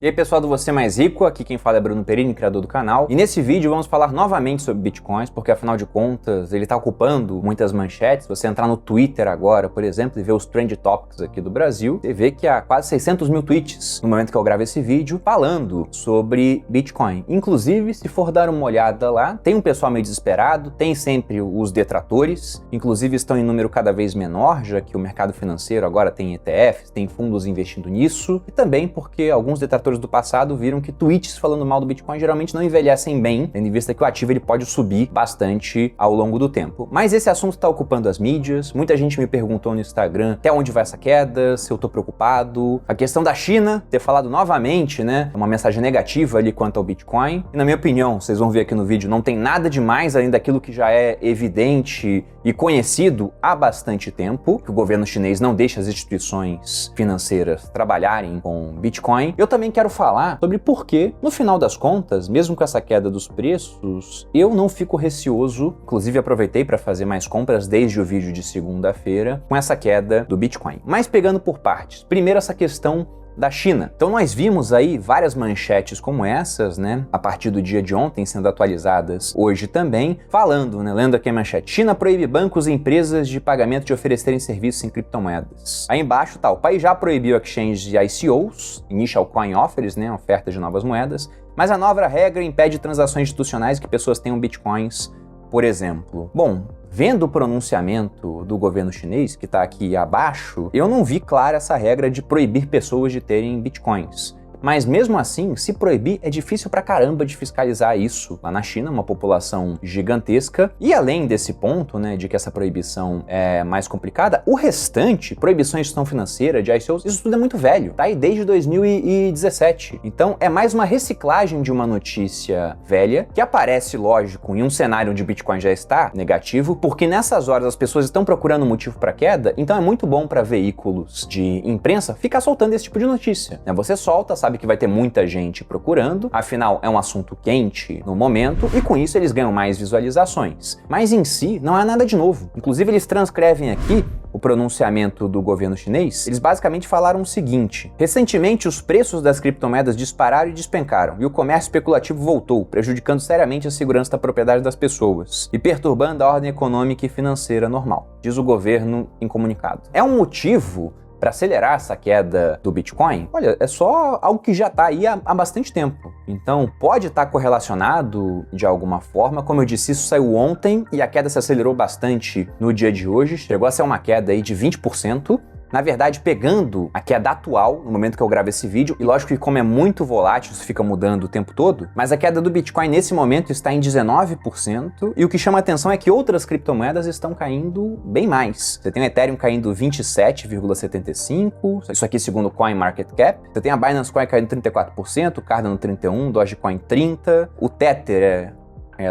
E aí pessoal do Você Mais Rico, aqui quem fala é Bruno Perini, criador do canal. E nesse vídeo vamos falar novamente sobre Bitcoins, porque afinal de contas ele está ocupando muitas manchetes. Se você entrar no Twitter agora, por exemplo, e ver os Trend Topics aqui do Brasil, você vê que há quase 600 mil tweets no momento que eu gravo esse vídeo falando sobre Bitcoin. Inclusive, se for dar uma olhada lá, tem um pessoal meio desesperado, tem sempre os detratores, inclusive estão em número cada vez menor, já que o mercado financeiro agora tem ETFs, tem fundos investindo nisso, e também porque alguns detratores do passado viram que tweets falando mal do Bitcoin geralmente não envelhecem bem, tendo em vista que o ativo ele pode subir bastante ao longo do tempo. Mas esse assunto está ocupando as mídias, muita gente me perguntou no Instagram até onde vai essa queda, se eu tô preocupado. A questão da China ter falado novamente, né, uma mensagem negativa ali quanto ao Bitcoin. E na minha opinião, vocês vão ver aqui no vídeo, não tem nada demais além daquilo que já é evidente e conhecido há bastante tempo, que o governo chinês não deixa as instituições financeiras trabalharem com Bitcoin. Eu também quero falar sobre por que, no final das contas, mesmo com essa queda dos preços, eu não fico receoso, inclusive aproveitei para fazer mais compras desde o vídeo de segunda-feira, com essa queda do Bitcoin. Mas pegando por partes, primeiro essa questão da China. Então nós vimos aí várias manchetes como essas, né, a partir do dia de ontem, sendo atualizadas hoje também, falando, né, lendo aqui a manchete: China proíbe bancos e empresas de pagamento de oferecerem serviços em criptomoedas. Aí embaixo tá, o país já proibiu exchanges de ICOs, Initial Coin Offers, né, oferta de novas moedas, mas a nova regra impede transações institucionais que pessoas tenham bitcoins, por exemplo. Bom, vendo o pronunciamento do governo chinês, que está aqui abaixo, eu não vi clara essa regra de proibir pessoas de terem bitcoins. Mas mesmo assim, se proibir, é difícil pra caramba de fiscalizar isso lá na China, uma população gigantesca. E além desse ponto, né, de que essa proibição é mais complicada, o restante, proibição de instituição financeira, de ICOs, isso tudo é muito velho, tá aí desde 2017. Então é mais uma reciclagem de uma notícia velha, que aparece, lógico, em um cenário onde o Bitcoin já está negativo, porque nessas horas as pessoas estão procurando um motivo para queda, então é muito bom para veículos de imprensa ficar soltando esse tipo de notícia. Você solta, sabe que vai ter muita gente procurando, afinal é um assunto quente no momento, e com isso eles ganham mais visualizações. Mas em si não é nada de novo. Inclusive eles transcrevem aqui o pronunciamento do governo chinês. Eles basicamente falaram o seguinte: recentemente os preços das criptomoedas dispararam e despencaram, e o comércio especulativo voltou, prejudicando seriamente a segurança da propriedade das pessoas e perturbando a ordem econômica e financeira normal, diz o governo em comunicado. É um motivo para acelerar essa queda do Bitcoin? Olha, é só algo que já está aí há bastante tempo. Então, pode estar correlacionado de alguma forma. Como eu disse, isso saiu ontem e a queda se acelerou bastante no dia de hoje. Chegou a ser uma queda aí de 20%. Na verdade, pegando a queda atual, no momento que eu gravo esse vídeo, e lógico que como é muito volátil, isso fica mudando o tempo todo, mas a queda do Bitcoin nesse momento está em 19%, e o que chama a atenção é que outras criptomoedas estão caindo bem mais. Você tem o Ethereum caindo 27,75%, isso aqui segundo o CoinMarketCap. Você tem a Binance Coin caindo 34%, o Cardano 31%, Dogecoin 30%, o Tether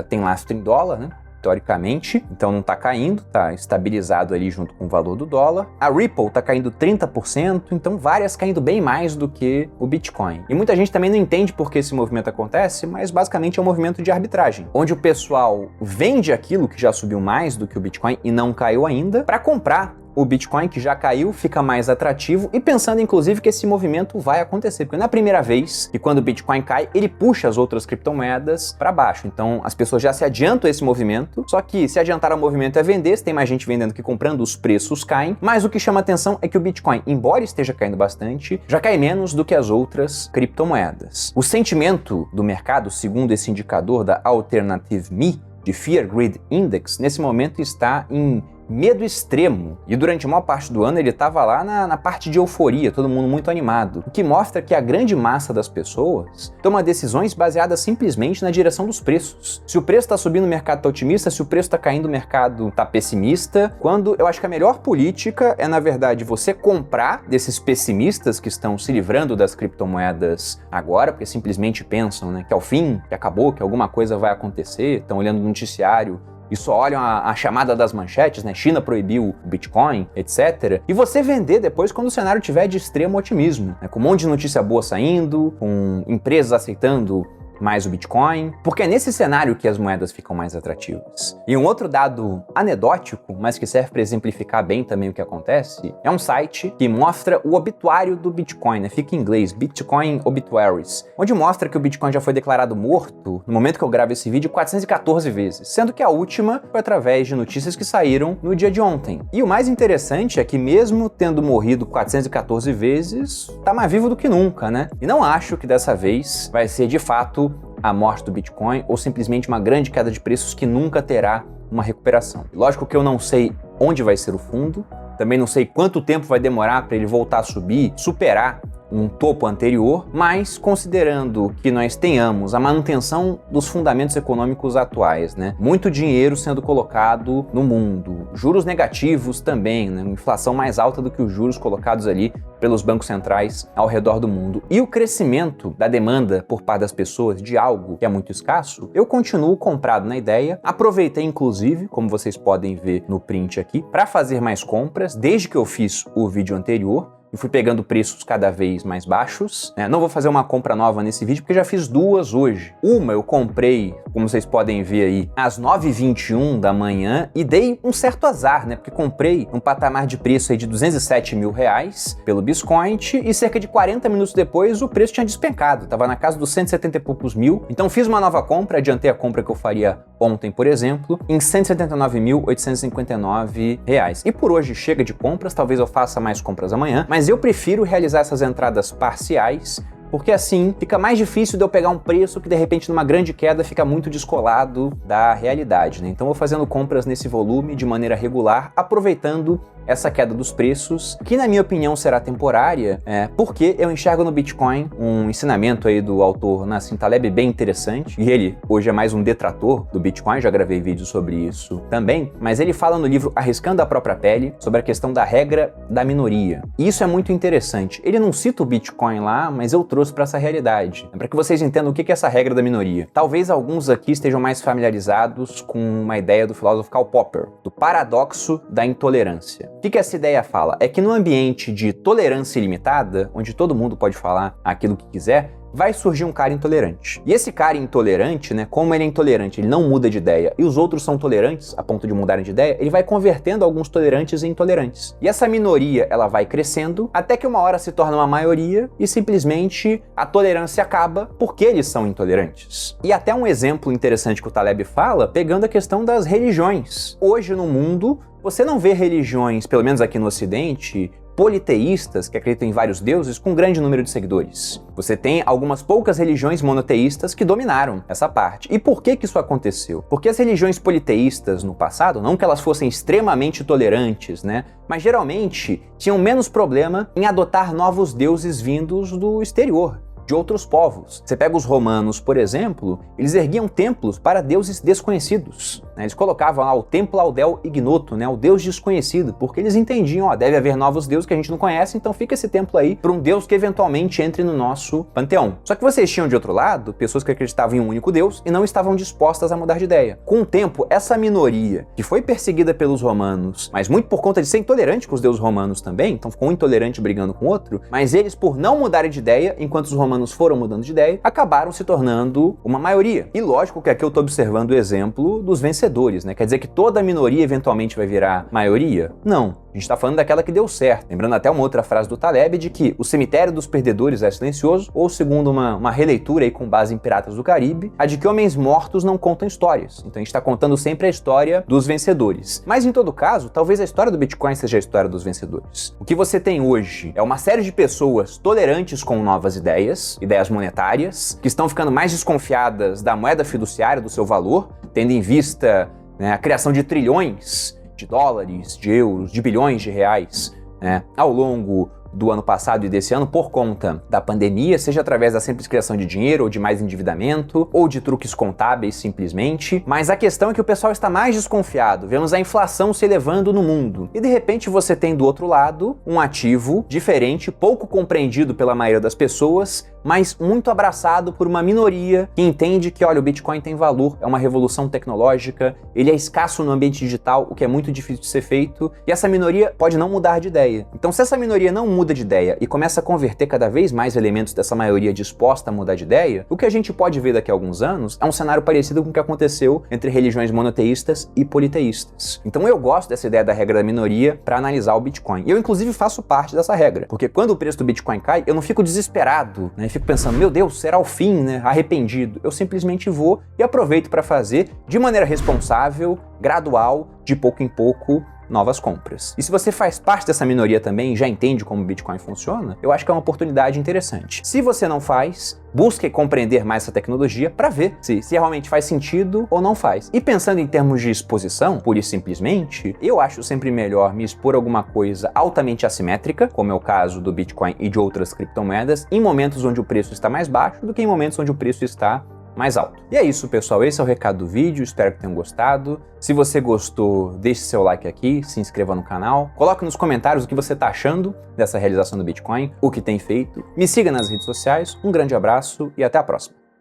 tem lastro em dólar, né? Teoricamente, então não tá caindo, tá estabilizado ali junto com o valor do dólar. A Ripple tá caindo 30%, então várias caindo bem mais do que o Bitcoin. E muita gente também não entende por que esse movimento acontece, mas basicamente é um movimento de arbitragem, onde o pessoal vende aquilo que já subiu mais do que o Bitcoin e não caiu ainda, para comprar o Bitcoin que já caiu, fica mais atrativo, e pensando inclusive que esse movimento vai acontecer, porque não é a primeira vez que quando o Bitcoin cai, ele puxa as outras criptomoedas para baixo. Então as pessoas já se adiantam a esse movimento, só que se adiantar ao movimento é vender, se tem mais gente vendendo que comprando, os preços caem, mas o que chama atenção é que o Bitcoin, embora esteja caindo bastante, já cai menos do que as outras criptomoedas. O sentimento do mercado, segundo esse indicador da Alternative Me, de Fear Greed Index, nesse momento está em medo extremo, e durante a maior parte do ano ele estava lá na parte de euforia, todo mundo muito animado, o que mostra que a grande massa das pessoas toma decisões baseadas simplesmente na direção dos preços. Se o preço está subindo, o mercado está otimista, se o preço está caindo, o mercado está pessimista, quando eu acho que a melhor política é, na verdade, você comprar desses pessimistas que estão se livrando das criptomoedas agora, porque simplesmente pensam, né, que é o fim, que acabou, que alguma coisa vai acontecer, estão olhando no noticiário e só olham a chamada das manchetes, né? China proibiu o Bitcoin, etc. E você vender depois quando o cenário tiver de extremo otimismo, né? Com um monte de notícia boa saindo, com empresas aceitando mais o Bitcoin, porque é nesse cenário que as moedas ficam mais atrativas. E um outro dado anedótico, mas que serve para exemplificar bem também o que acontece, é um site que mostra o obituário do Bitcoin, né? Fica em inglês, Bitcoin Obituaries, onde mostra que o Bitcoin já foi declarado morto, no momento que eu gravo esse vídeo, 414 vezes, sendo que a última foi através de notícias que saíram no dia de ontem. E o mais interessante é que mesmo tendo morrido 414 vezes, tá mais vivo do que nunca, né? E não acho que dessa vez vai ser de fato a morte do Bitcoin ou simplesmente uma grande queda de preços que nunca terá uma recuperação. Lógico que eu não sei onde vai ser o fundo, também não sei quanto tempo vai demorar para ele voltar a subir, superar um topo anterior, mas considerando que nós tenhamos a manutenção dos fundamentos econômicos atuais, né? Muito dinheiro sendo colocado no mundo, juros negativos também, né? Uma inflação mais alta do que os juros colocados ali pelos bancos centrais ao redor do mundo, e o crescimento da demanda por parte das pessoas de algo que é muito escasso, eu continuo comprado na ideia. Aproveitei inclusive, como vocês podem ver no print aqui, para fazer mais compras desde que eu fiz o vídeo anterior. E fui pegando preços cada vez mais baixos, né? Não vou fazer uma compra nova nesse vídeo porque já fiz duas hoje. Uma eu comprei, como vocês podem ver aí, às 9h21 da manhã e dei um certo azar, né? Porque comprei um patamar de preço aí de 207 mil reais pelo Bitcoin e cerca de 40 minutos depois o preço tinha despencado, tava na casa dos 170 e poucos mil. Então fiz uma nova compra, adiantei a compra que eu faria ontem, por exemplo, em 179.859 reais. E por hoje chega de compras, talvez eu faça mais compras amanhã, mas eu prefiro realizar essas entradas parciais, porque assim fica mais difícil de eu pegar um preço que de repente numa grande queda fica muito descolado da realidade, né? Então eu vou fazendo compras nesse volume de maneira regular, aproveitando essa queda dos preços, que na minha opinião será temporária, porque eu enxergo no Bitcoin um ensinamento aí do autor Nassim Taleb bem interessante, e ele hoje é mais um detrator do Bitcoin, já gravei vídeos sobre isso também, mas ele fala no livro Arriscando a Própria Pele sobre a questão da regra da minoria. E isso é muito interessante. Ele não cita o Bitcoin lá, mas eu trouxe para essa realidade, para que vocês entendam o que é essa regra da minoria. Talvez alguns aqui estejam mais familiarizados com uma ideia do filósofo Karl Popper, do paradoxo da intolerância. O que essa ideia fala? É que no ambiente de tolerância ilimitada, onde todo mundo pode falar aquilo que quiser, vai surgir um cara intolerante. E esse cara intolerante, né, como ele é intolerante, ele não muda de ideia, e os outros são tolerantes a ponto de mudarem de ideia, ele vai convertendo alguns tolerantes em intolerantes. E essa minoria, ela vai crescendo, até que uma hora se torna uma maioria, e simplesmente a tolerância acaba porque eles são intolerantes. E até um exemplo interessante que o Taleb fala, pegando a questão das religiões. Hoje no mundo, você não vê religiões, pelo menos aqui no Ocidente, politeístas, que acreditam em vários deuses, com um grande número de seguidores. Você tem algumas poucas religiões monoteístas que dominaram essa parte. E por que isso aconteceu? Porque as religiões politeístas no passado, não que elas fossem extremamente tolerantes, né? Mas geralmente tinham menos problema em adotar novos deuses vindos do exterior, de outros povos. Você pega os romanos, por exemplo, eles erguiam templos para deuses desconhecidos, né? Eles colocavam lá o templo ao Del Ignoto, né? O deus desconhecido, porque eles entendiam, ó, deve haver novos deuses que a gente não conhece, então fica esse templo aí para um deus que eventualmente entre no nosso panteão. Só que vocês tinham de outro lado pessoas que acreditavam em um único deus e não estavam dispostas a mudar de ideia. Com o tempo, essa minoria, que foi perseguida pelos romanos, mas muito por conta de ser intolerante com os deuses romanos também, então ficou um intolerante brigando com outro, mas eles, por não mudarem de ideia, enquanto os romanos foram mudando de ideia, acabaram se tornando uma maioria. E lógico que aqui eu estou observando o exemplo dos vencedores, né? Quer dizer que toda minoria eventualmente vai virar maioria? Não. A gente está falando daquela que deu certo. Lembrando até uma outra frase do Taleb de que o cemitério dos perdedores é silencioso, ou segundo uma releitura aí com base em Piratas do Caribe, a de que homens mortos não contam histórias. Então a gente está contando sempre a história dos vencedores. Mas em todo caso, talvez a história do Bitcoin seja a história dos vencedores. O que você tem hoje é uma série de pessoas tolerantes com novas ideias monetárias, que estão ficando mais desconfiadas da moeda fiduciária, do seu valor, tendo em vista, né, a criação de trilhões de dólares, de euros, de bilhões de reais, né, ao longo do ano passado e desse ano por conta da pandemia, seja através da simples criação de dinheiro ou de mais endividamento ou de truques contábeis simplesmente, mas a questão é que o pessoal está mais desconfiado, vemos a inflação se elevando no mundo e de repente você tem do outro lado um ativo diferente, pouco compreendido pela maioria das pessoas, mas muito abraçado por uma minoria que entende que, olha, o Bitcoin tem valor, é uma revolução tecnológica, ele é escasso no ambiente digital, o que é muito difícil de ser feito, e essa minoria pode não mudar de ideia. Então, se essa minoria não muda de ideia e começa a converter cada vez mais elementos dessa maioria disposta a mudar de ideia, o que a gente pode ver daqui a alguns anos é um cenário parecido com o que aconteceu entre religiões monoteístas e politeístas. Então eu gosto dessa ideia da regra da minoria para analisar o Bitcoin. E eu, inclusive, faço parte dessa regra, porque quando o preço do Bitcoin cai, eu não fico desesperado, né? Eu fico pensando, meu Deus, será o fim, né? Arrependido. Eu simplesmente vou e aproveito para fazer de maneira responsável, gradual, de pouco em pouco, novas compras. E se você faz parte dessa minoria também e já entende como o Bitcoin funciona, eu acho que é uma oportunidade interessante. Se você não faz, busque compreender mais essa tecnologia para ver se realmente faz sentido ou não faz. E pensando em termos de exposição, pura e simplesmente, eu acho sempre melhor me expor a alguma coisa altamente assimétrica, como é o caso do Bitcoin e de outras criptomoedas, em momentos onde o preço está mais baixo do que em momentos onde o preço está mais alto. E é isso, pessoal. Esse é o recado do vídeo. Espero que tenham gostado. Se você gostou, deixe seu like aqui, se inscreva no canal, coloque nos comentários o que você está achando dessa realização do Bitcoin, o que tem feito. Me siga nas redes sociais. Um grande abraço e até a próxima.